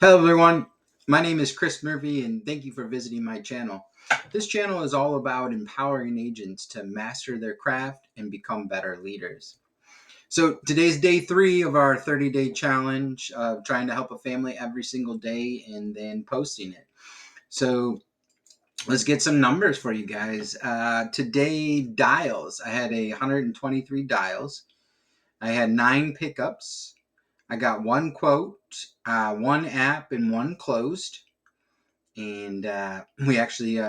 Hello everyone, my name is Chris Murphy and thank you for visiting my channel. This channel is all about empowering agents to master their craft and become better leaders. So today's day 3 of our 30-day challenge of trying to help a family every single day and then posting it. So let's get some numbers for you guys. Today dials, I had 123 dials. I had 9 pickups. I got 1 quote, 1 app and 1 closed. And we actually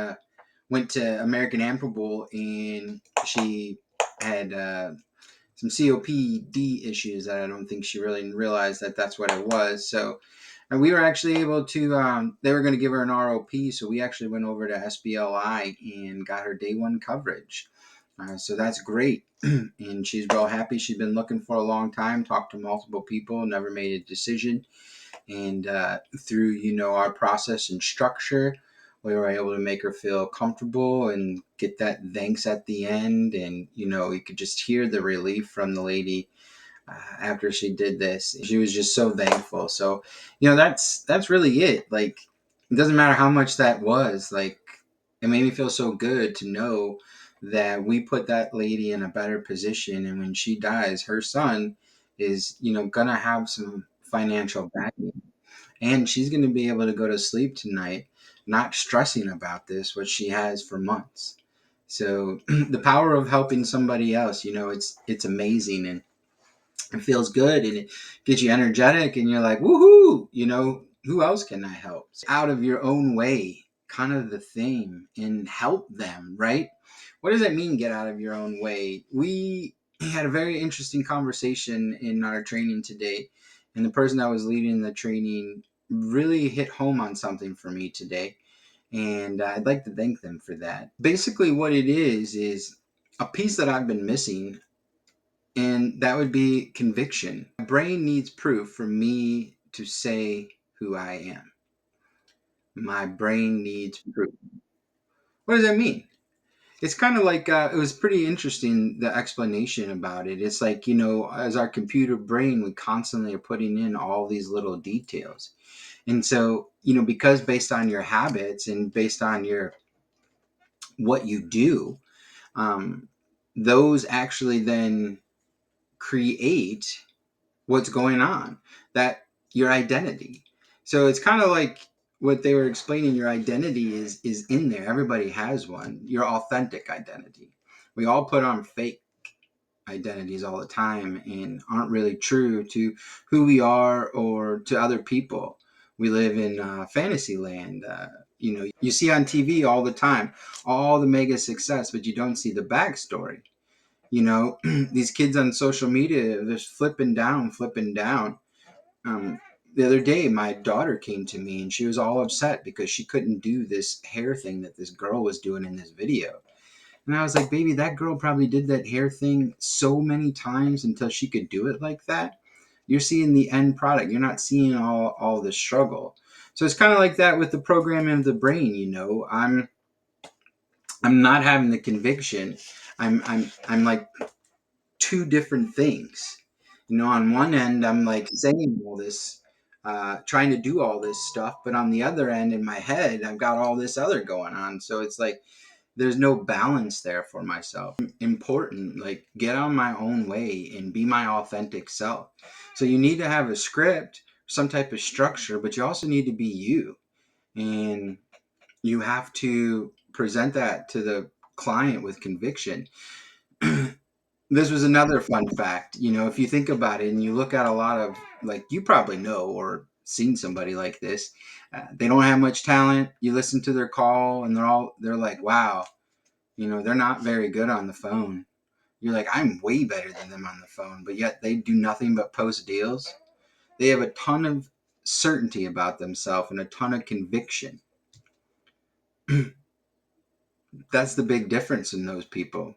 went to American Amicable, and she had some COPD issues that I don't think she really realized that that's what it was. So, and we were actually able to. They were going to give her an ROP, so we actually went over to SBLI and got her day 1 coverage. So that's great, and she's real happy. She's been looking for a long time. Talked to multiple people, never made a decision. And through our process and structure, we were able to make her feel comfortable and get that thanks at the end. And you could just hear the relief from the lady after she did this. She was just so thankful. So that's really it. Like, it doesn't matter how much that was. Like, it made me feel so good to know that we put that lady in a better position, and when she dies, her son is gonna have some financial backing, and she's going to be able to go to sleep tonight not stressing about this, what she has for months. So the power of helping somebody else, it's amazing, and it feels good, and it gets you energetic, and you're like, woohoo, who else can I help? So out of your own way, kind of the theme, and help them, right? What does that mean, get out of your own way? We had a very interesting conversation in our training today, and the person that was leading the training really hit home on something for me today, and I'd like to thank them for that. Basically, what it is a piece that I've been missing, and that would be conviction. My brain needs proof for me to say who I am. My brain needs proof. What does that mean? It's kind of like, it was pretty interesting, the explanation about it. It's like, as our computer brain, we constantly are putting in all these little details. And so, because based on your habits and based on what you do, um, those actually then create what's going on, that your identity. So it's kind of like what they were explaining. Your identity is in there. Everybody has one. Your authentic identity. We all put on fake identities all the time and aren't really true to who we are or to other people. We live in fantasy land. You see on TV all the time all the mega success, but you don't see the backstory. These kids on social media are just flipping down, flipping down. The other day, my daughter came to me and she was all upset because she couldn't do this hair thing that this girl was doing in this video. And I was like, baby, that girl probably did that hair thing so many times until she could do it like that. You're seeing the end product. You're not seeing all the struggle. So it's kind of like that with the programming of the brain. I'm not having the conviction. I'm like two different things. On one end, I'm like saying all this, trying to do all this stuff, but on the other end, in my head, I've got all this other going on. So it's like there's no balance there for myself. Important, like, get on my own way and be my authentic self. So you need to have a script, some type of structure, but you also need to be you, and you have to present that to the client with conviction. This was another fun fact. If you think about it and you look at a lot of, like, you probably know or seen somebody like this, they don't have much talent. You listen to their call and they're like, wow, they're not very good on the phone. You're like, I'm way better than them on the phone, but yet they do nothing but post deals. They have a ton of certainty about themselves and a ton of conviction. That's the big difference in those people.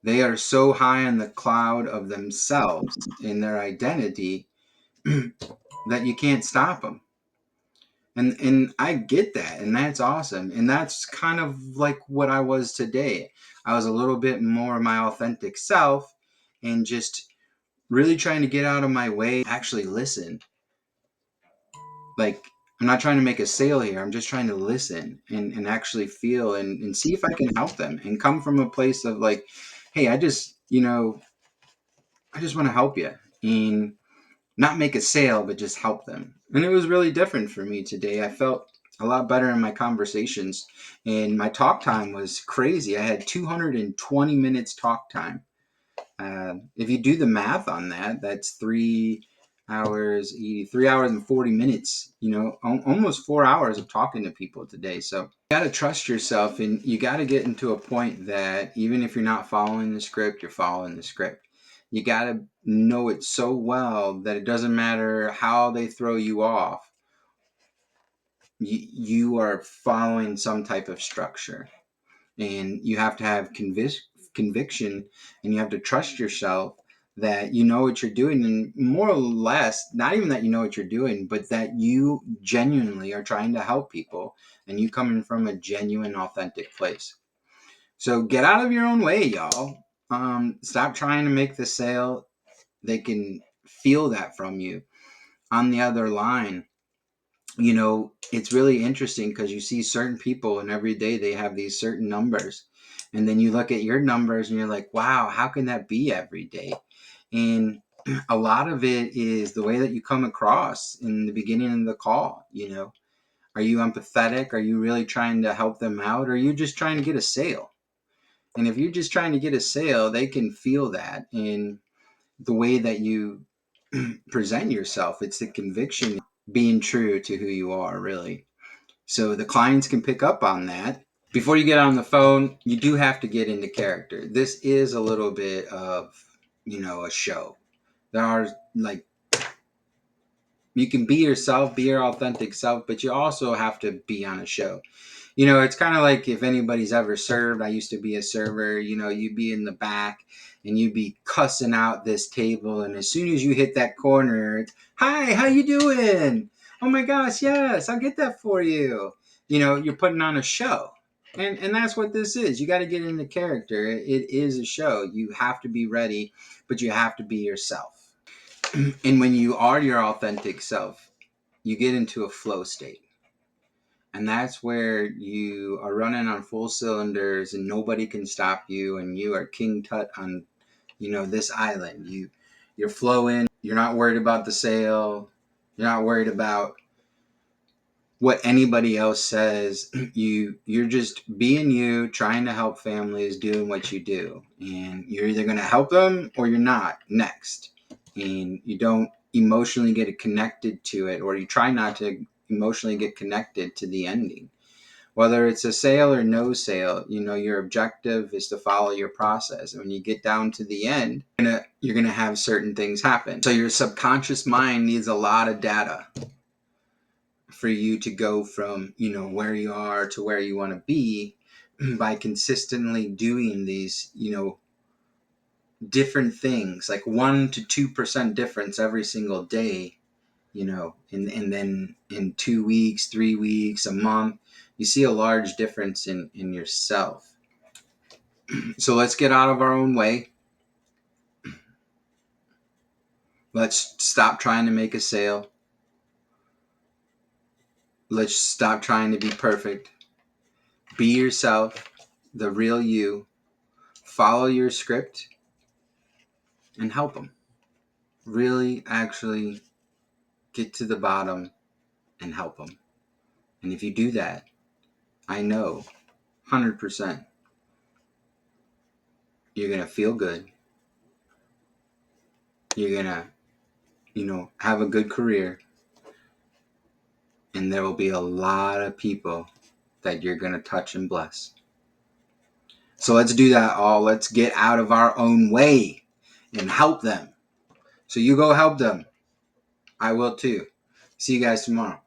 They are so high on the cloud of themselves in their identity that you can't stop them. And I get that, and that's awesome. And that's kind of like what I was today. I was a little bit more my authentic self and just really trying to get out of my way, actually listen. Like, I'm not trying to make a sale here. I'm just trying to listen and actually feel and see if I can help them and come from a place of like, hey, I just want to help you and not make a sale, but just help them. And it was really different for me today. I felt a lot better in my conversations, and my talk time was crazy. I had 220 minutes talk time. If you do the math on that, that's 3 hours, 3 hours and 40 minutes, almost 4 hours of talking to people today. So you got to trust yourself, and you got to get into a point that even if you're not following the script, you're following the script. You got to know it so well that it doesn't matter how they throw you off. You are following some type of structure, and you have to have conviction, and you have to trust yourself that you know what you're doing, and more or less, not even that you know what you're doing, but that you genuinely are trying to help people, and you coming from a genuine, authentic place. So get out of your own way, y'all. Stop trying to make the sale. They can feel that from you. On the other line, it's really interesting because you see certain people, and every day they have these certain numbers, and then you look at your numbers and you're like, wow, how can that be every day? And a lot of it is the way that you come across in the beginning of the call. Are you empathetic? Are you really trying to help them out, or are you just trying to get a sale? And if you're just trying to get a sale, they can feel that in the way that you present yourself. It's the conviction, being true to who you are, really. So the clients can pick up on that. Before you get on the phone, you do have to get into character. This is a little bit of, a show. There are, like, you can be yourself, be your authentic self, but you also have to be on a show. It's kind of like if anybody's ever served. I used to be a server. You'd be in the back and you'd be cussing out this table, and as soon as you hit that corner, it's, hi, how you doing? Oh my gosh, yes, I'll get that for you. You're putting on a show. And that's what this is. You got to get into character. It is a show. You have to be ready, but you have to be yourself. And when you are your authentic self, you get into a flow state. And that's where you are running on full cylinders and nobody can stop you, and you are king tut on, this island. You're flowing. You're not worried about the sale. You're not worried about what anybody else says. You're just being you, trying to help families, doing what you do. And you're either going to help them or you're not next. And you don't emotionally get connected to it, or you try not to emotionally get connected to the ending. Whether it's a sale or no sale, your objective is to follow your process. And when you get down to the end, you're gonna have certain things happen. So your subconscious mind needs a lot of data for you to go from, where you are to where you want to be by consistently doing these, different things, like 1 to 2% difference every single day. And then in 2 weeks, 3 weeks, a month, you see a large difference in yourself. So let's get out of our own way. Let's stop trying to make a sale. Let's stop trying to be perfect. Be yourself, the real you. Follow your script and help them. Really, actually get to the bottom and help them. And if you do that, I know 100% you're going to feel good. You're going to, have a good career. And there will be a lot of people that you're going to touch and bless. So let's do that all. Let's get out of our own way and help them. So you go help them. I will too. See you guys tomorrow.